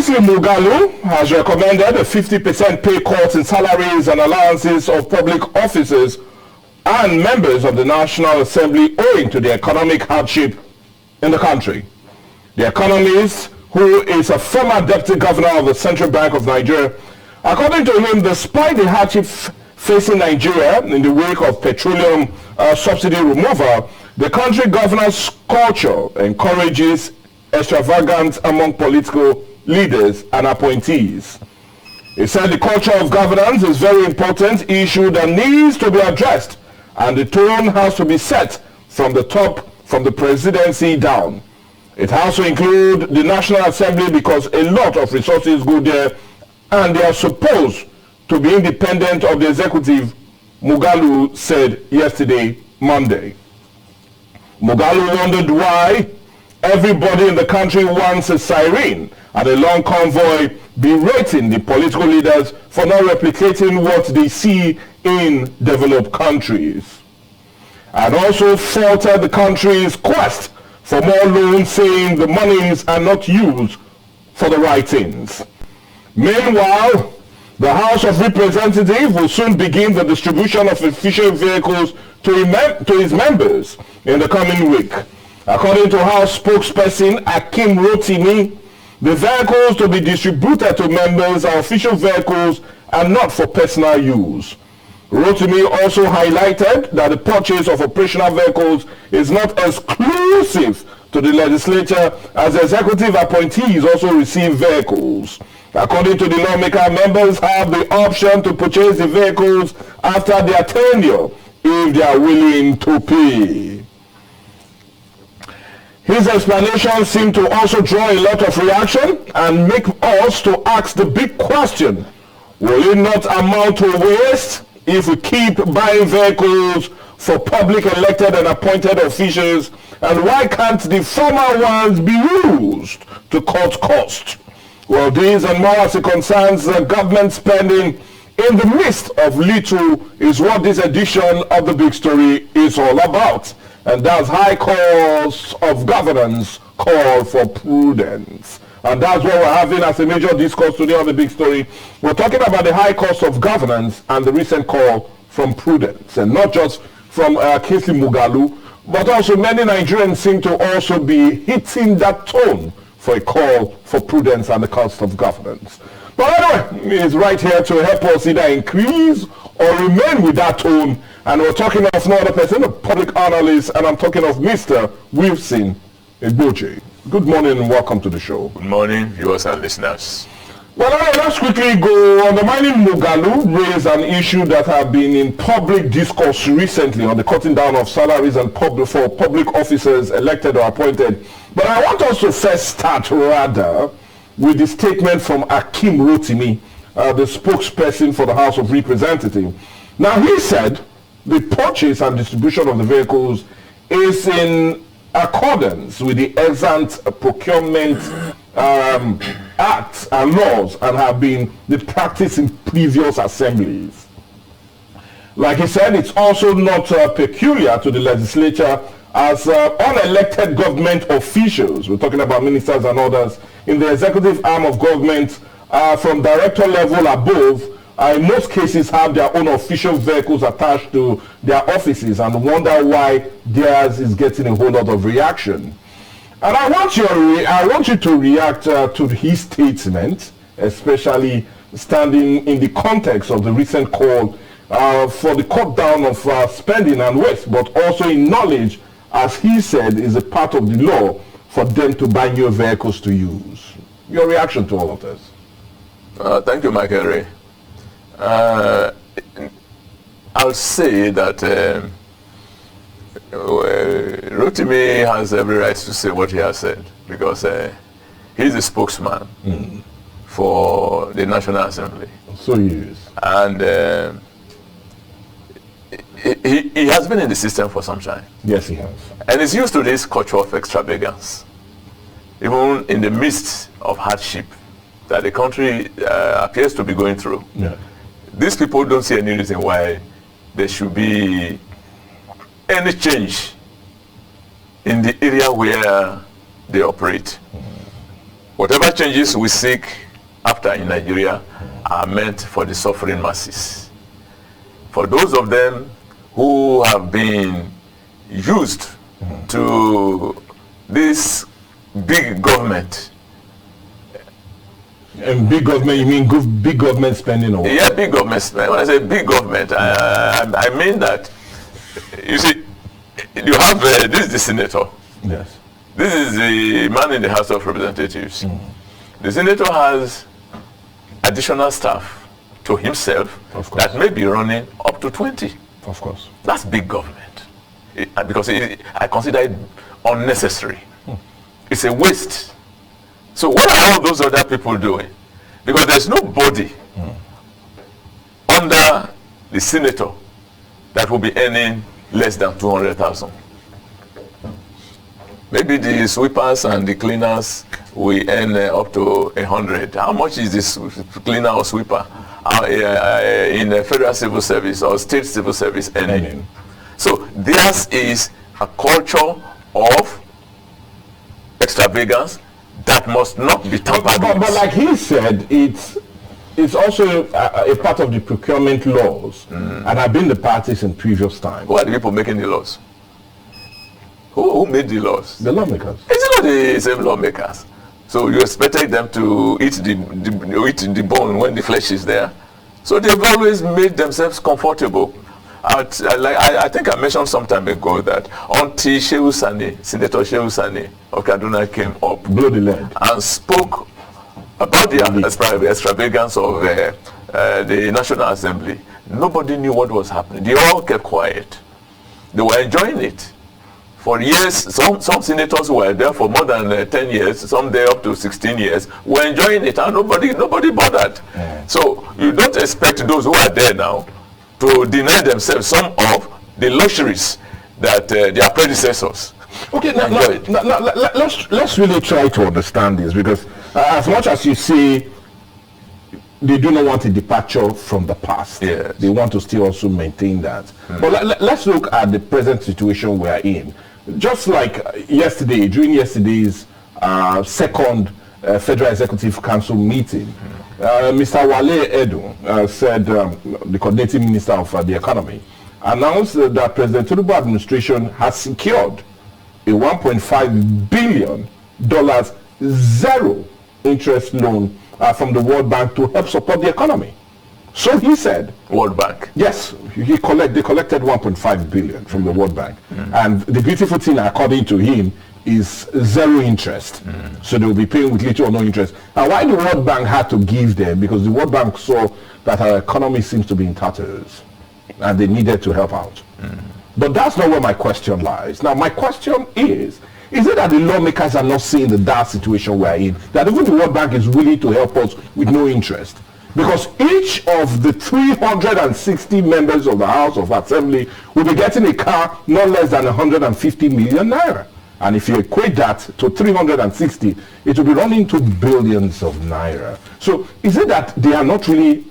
Kingsley Moghalu has recommended a 50% pay cut in salaries and allowances of public officers and members of the National Assembly owing to the economic hardship in the country. The economist, who is a former deputy governor of the Central Bank of Nigeria, according to him, despite the hardship facing Nigeria in the wake of petroleum subsidy removal, the country governor's culture encourages extravagance among political leaders and appointees. He said the culture of governance is a very important issue that needs to be addressed, and the tone has to be set from the top, from the presidency down. It has to include the National Assembly because a lot of resources go there and they are supposed to be independent of the executive, Moghalu said yesterday, Monday. Moghalu wondered why everybody in the country wants a siren and a long convoy berating the political leaders for not replicating what they see in developed countries. And also faulted the country's quest for more loans, saying the monies are not used for the right things. Meanwhile, the House of Representatives will soon begin the distribution of official vehicles to its members in the coming week. According to House spokesperson Akim Rotimi, the vehicles to be distributed to members are official vehicles and not for personal use. Rotimi also highlighted that the purchase of operational vehicles is not exclusive to the legislature, as executive appointees also receive vehicles. According to the lawmaker, members have the option to purchase the vehicles after their tenure if they are willing to pay. His explanation seemed to also draw a lot of reaction and make us to ask the big question: will it not amount to waste if we keep buying vehicles for public elected and appointed officials, and why can't the former ones be used to cut costs? Well, these and more as it concerns government spending in the midst of little is what this edition of The Big Story is all about. And that's high costs of governance call for prudence. And that's what we're having as a major discourse today on The Big Story. We're talking about the high cost of governance and the recent call from Prudence. And not just from Kingsley Moghalu, but also many Nigerians seem to also be hitting that tone for a call for prudence and the cost of governance. But anyway, he's right here to help us either increase or remain with that tone. And we're talking of no other person, a public analyst, and I'm talking of Mr. Wilson Egboje. Good morning and welcome to the show. Good morning, viewers and listeners. Well, let's quickly go. Undermining Moghalu raised an issue that have been in public discourse recently on the cutting down of salaries and for public officers elected or appointed. But I want us to first start rather with the statement from Akim Rotimi, the spokesperson for the House of Representatives. Now, he said the purchase and distribution of the vehicles is in accordance with the Ex-ante Procurement Acts and laws and have been the practice in previous assemblies. Like he said, it's also not peculiar to the legislature, as unelected government officials, we're talking about ministers and others, in the executive arm of government from director level above, in most cases have their own official vehicles attached to their offices and wonder why theirs is getting a whole lot of reaction. And I want you to react to his statement, especially standing in the context of the recent call for the cut down of spending and waste, but also in knowledge, as he said, is a part of the law for them to buy new vehicles to use. Your reaction to all of this? Thank you, Michael Ray. I'll say that Rotimi has every right to say what he has said, because he's a spokesman for the National Assembly. So he is. And he has been in the system for some time. Yes, he has. And he's used to this culture of extravagance, even in the midst of hardship that the country appears to be going through. Yeah. These people don't see any reason why there should be any change in the area where they operate. whatever changes we seek after in Nigeria are meant for the suffering masses. For those of them who have been used to this big government. And big government, you mean big government spending? Or yeah, big government spending. When I say big government, I mean that, you see, you have, this is the senator. Yes. This is the man in the House of Representatives. The senator has additional staff to himself that may be running up to 20. Of course. That's big government. Because I consider it unnecessary. It's a waste. So what are all those other people doing? Because there's nobody under the senator that will be earning less than 200,000. Maybe the sweepers and the cleaners will earn up to 100. How much is this cleaner or sweeper in a federal civil service or state civil service earning? So theirs is a culture of extravagance that must not be tampered with. But like he said, it's also a part of the procurement laws and have been the parties in previous times. Who are the people making the laws? Who made the laws? The lawmakers. It's not the same lawmakers. So you expected them to eat the bone when the flesh is there. So they've always made themselves comfortable. I think I mentioned some time ago that until Senator Shehu Sani of Kaduna came up and spoke about the extravagance of the National Assembly, nobody knew what was happening. They all kept quiet. They were enjoying it. For years, some senators were there for more than 10 years, some there up to 16 years, were enjoying it, and nobody bothered. So you don't expect those who are there now to deny themselves some of the luxuries that their predecessors. Okay, now let's really try to understand this, because as much as you say they do not want a departure from the past, yes, they want to still also maintain that. But let's look at the present situation we are in. Just like yesterday, during yesterday's second Federal Executive Council meeting, Mr. Wale Edu said, the coordinating minister of the economy, announced that President Tinubu administration has secured a $1.5 billion zero interest loan from the World Bank to help support the economy. So he said, World Bank. Yes, they collected 1.5 billion from the World Bank. And the beautiful thing, according to him, is zero interest. So they will be paying with little or no interest. And why the World Bank had to give them? Because the World Bank saw that our economy seems to be in tatters and they needed to help out. But that's not where my question lies. Now, my question is it that the lawmakers are not seeing the dire situation we're in, that even the World Bank is willing to help us with no interest? Because each of the 360 members of the House of Assembly will be getting a car not less than 150 million naira. And if you equate that to 360, it will be running to billions of naira. So is it that they are not really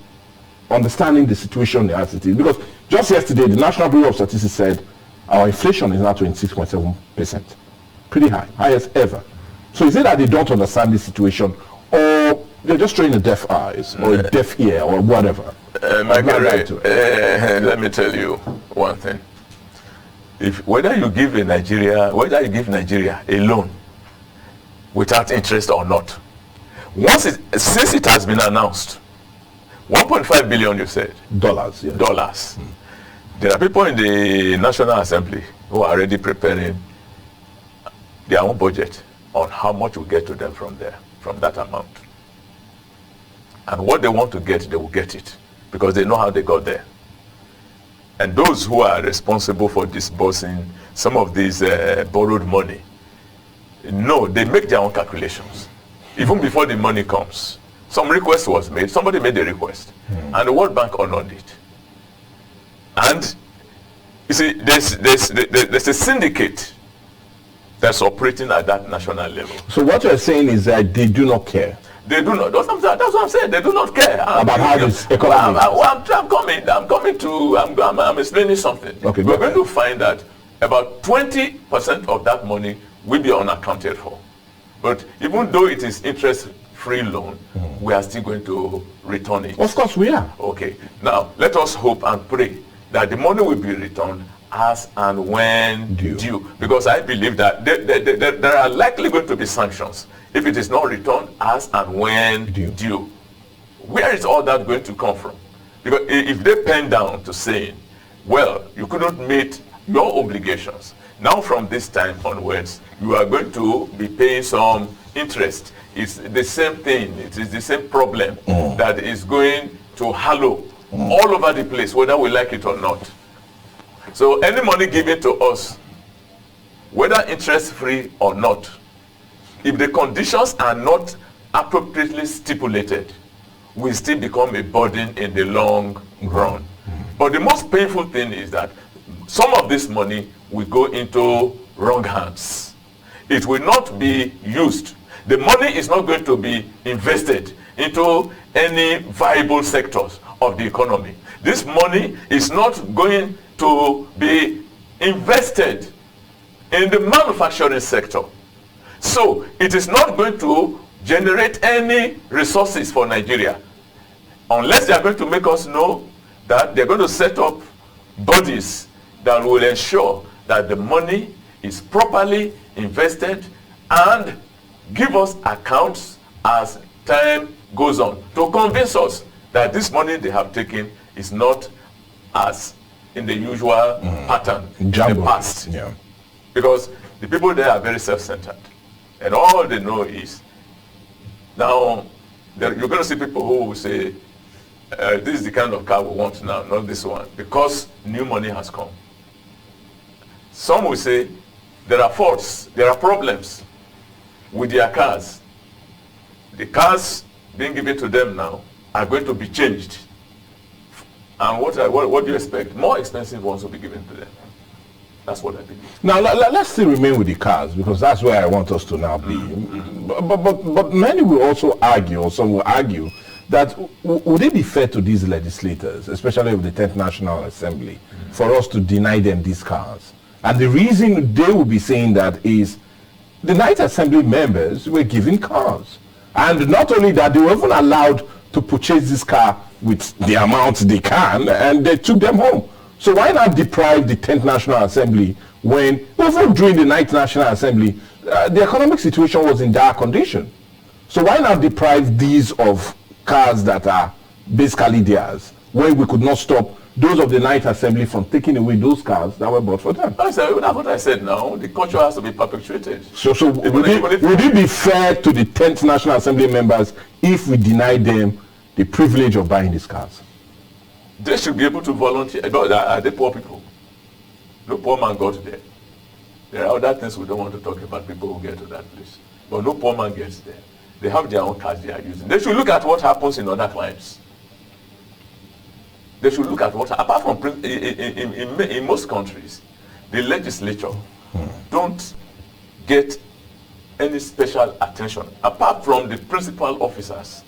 understanding the situation as it is? Because just yesterday, the National Bureau of Statistics said our inflation is now 26.7%. Pretty high, highest ever. So is it that they don't understand this situation, or they're just throwing a deaf eyes or a deaf ear or whatever? Michael Ray, let me tell you one thing. Whether you give Nigeria a loan without interest or not, since it has been announced, 1.5 billion, you said dollars. Yes. Dollars. There are people in the National Assembly who are already preparing their own budget on how much will get to them from that amount. And what they want to get, they will get it, because they know how they got there. And those who are responsible for disbursing some of these borrowed money, no, they make their own calculations. Even before the money comes, some request was made, somebody made the request, and the World Bank honored it. And you see, there's a syndicate that's operating at that national level. So what you're saying is that they do not care. They do not. That's what I'm saying. They do not care about how this economy. I'm explaining something. Okay, we're going to find that about 20% of that money will be unaccounted for. But even though it is interest-free loan, we are still going to return it. Of course we are. Okay. Now, let us hope and pray that the money will be returned as and when due. Because I believe that there are likely going to be sanctions if it is not returned as and when due. Where is all that going to come from? Because if they pen down to saying, well, you couldn't meet your obligations, now from this time onwards, you are going to be paying some interest. It's the same thing. It is the same problem that is going to hallow all over the place, whether we like it or not. So any money given to us, whether interest-free or not, if the conditions are not appropriately stipulated, will still become a burden in the long run. But the most painful thing is that some of this money will go into wrong hands. It will not be used. The money is not going to be invested into any viable sectors of the economy. This money is not going to be invested in the manufacturing sector. So it is not going to generate any resources for Nigeria unless they are going to make us know that they're going to set up bodies that will ensure that the money is properly invested and give us accounts as time goes on to convince us that this money they have taken is not as in the usual pattern in the past. Yeah. Because the people there are very self-centered. And all they know is, now, you're going to see people who will say, this is the kind of car we want now, not this one, because new money has come. Some will say, there are faults, there are problems with their cars. The cars being given to them now are going to be changed. And what do you expect? More expensive ones will be given to them. That's what I believe. Now, let's still remain with the cars, because that's where I want us to now be. But many will also argue, or some will argue, that would it be fair to these legislators, especially of the 10th National Assembly, for us to deny them these cars? And the reason they will be saying that is the 9th Assembly members were given cars. And not only that, they were even allowed to purchase this car with the amount they can, and they took them home. So why not deprive the 10th National Assembly when, even during the 9th National Assembly, the economic situation was in dire condition? So why not deprive these of cars that are basically theirs, when we could not stop those of the 9th Assembly from taking away those cars that were bought for them? That's what I said now. The culture has to be perpetuated. So would it be fair to the 10th National Assembly members if we deny them the privilege of buying these cars? They should be able to volunteer. Are they poor people? No poor man got there. There are other things we don't want to talk about, people who get to that place. But no poor man gets there. They have their own cars they are using. They should look at what happens in other climes. They should look at what, apart from, in most countries, the legislature don't get any special attention, apart from the principal officers.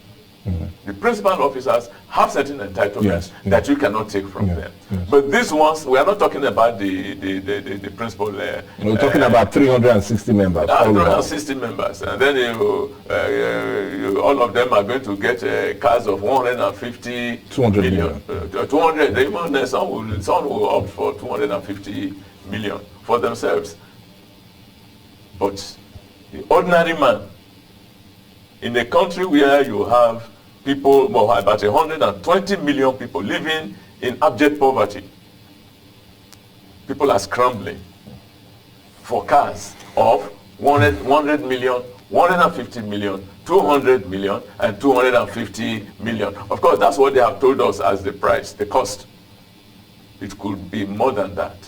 The principal officers have certain entitlements that you cannot take from them. But these ones, we are not talking about the principal. We're talking about 360 members. 360 members. And then all of them are going to get cars of 150 200 million. 200, even some will opt for 250 million for themselves. But the ordinary man, in a country where you have people, about 120 million people living in abject poverty, people are scrambling for cars of 100 million, 150 million, 200 million, and 250 million. Of course, that's what they have told us as the price, the cost. It could be more than that.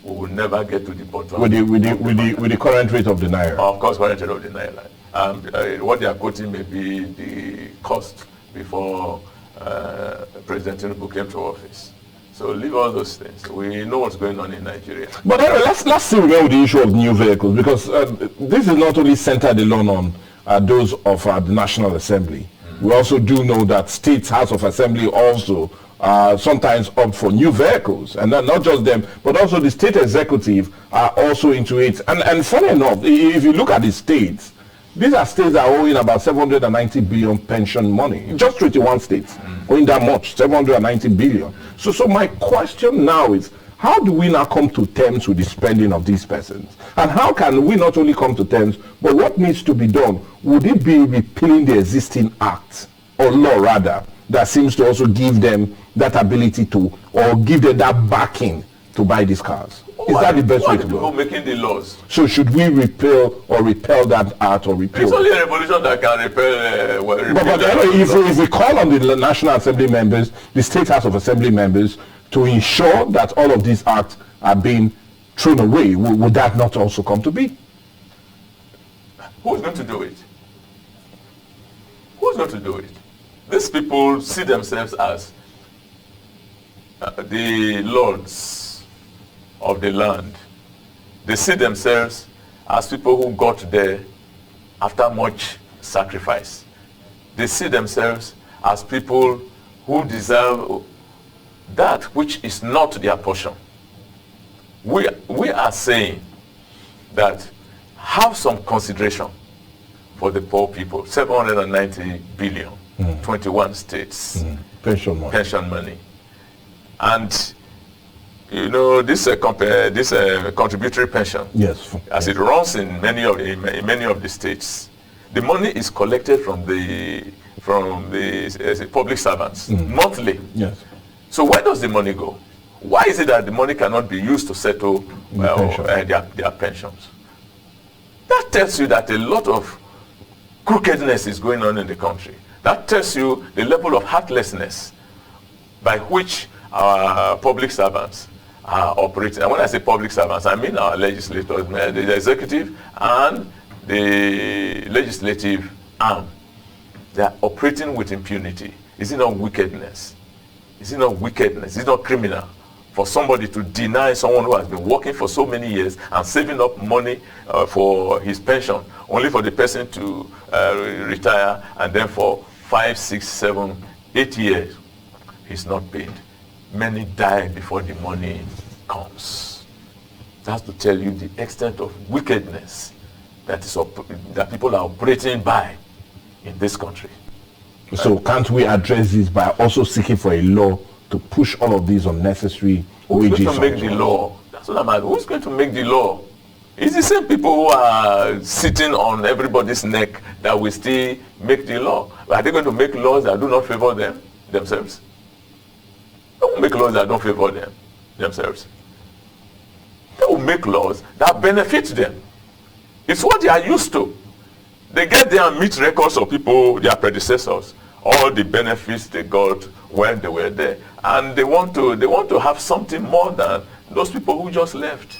We will never get to the bottom. With the current rate of the naira. Of course, current rate of the naira. What they are quoting may be the cost before President Tinubu came to office. So leave all those things. We know what's going on in Nigeria. But let's still go with the issue of new vehicles, because this is not only centered alone on those of the National Assembly. We also do know that States House of Assembly also sometimes opt for new vehicles, and not just them, but also the state executive are also into it. And funny enough, if you look at the states, These are states that are owing about 790 billion pension money. Just 21 states owing that much, 790 billion. So my question now is, how do we now come to terms with the spending of these persons? And how can we not only come to terms, but what needs to be done? Would it be repealing the existing act, or law rather, that seems to also give them that ability to, or give them that backing to buy these cars? Is that the best way to go? Making the laws. So should we repel that act or repeal? It's only a revolution that can repel. But if we call on the National Assembly members, the State House of Assembly members, to ensure that all of these acts are being thrown away, would that not also come to be? Who's going to do it? Who's going to do it? These people see themselves as the lords of the land. They see themselves as people who got there after much sacrifice. They see themselves as people who deserve that which is not their portion. We are saying that have some consideration for the poor people. 790 billion, 21 states. Pension money. And you know, this contributory pension, yes, as it runs in many of the states, the money is collected from the public servants monthly. Yes. So where does the money go? Why is it that the money cannot be used to settle their pensions? That tells you that a lot of crookedness is going on in the country. That tells you the level of heartlessness by which our public servants are operating. And when I say public servants, I mean our legislators, the executive and the legislative arm. They are operating with impunity. Is it not wickedness? Is it not wickedness? Is it not criminal for somebody to deny someone who has been working for so many years and saving up money for his pension, only for the person to retire, and then for 5, 6, 7, 8 years he's not paid? Many die before the money comes. That's to tell you the extent of wickedness that people are operating by in this country. So can't we address this by also seeking for a law to push all of these unnecessary wages? Who's going to make the law? That's what I'm asking. Who's going to make the law? It's the same people who are sitting on everybody's neck that will still make the law. Are they going to make laws that do not favor themselves? They won't make laws that don't favor themselves. They will make laws that benefit them. It's what they are used to. They get there and meet records of people, their predecessors, all the benefits they got when they were there, and they want to have something more than those people who just left.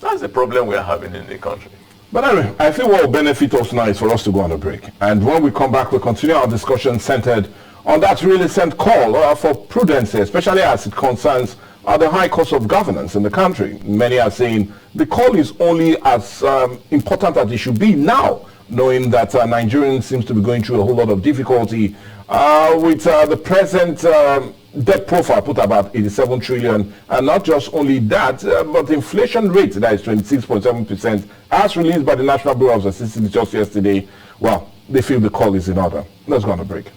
That's the problem we are having in the country. But anyway, I think what will benefit us now is for us to go on a break, and when we come back, we'll continue our discussion centered on that recent call for prudence, especially as it concerns the high cost of governance in the country. Many are saying the call is only as important as it should be now, knowing that Nigerians seems to be going through a whole lot of difficulty with the present debt profile put about 87 trillion, and not just only that, but the inflation rate that is 26.7%, as released by the National Bureau of Statistics just yesterday. Well, they feel the call is in order. Let's go on a break.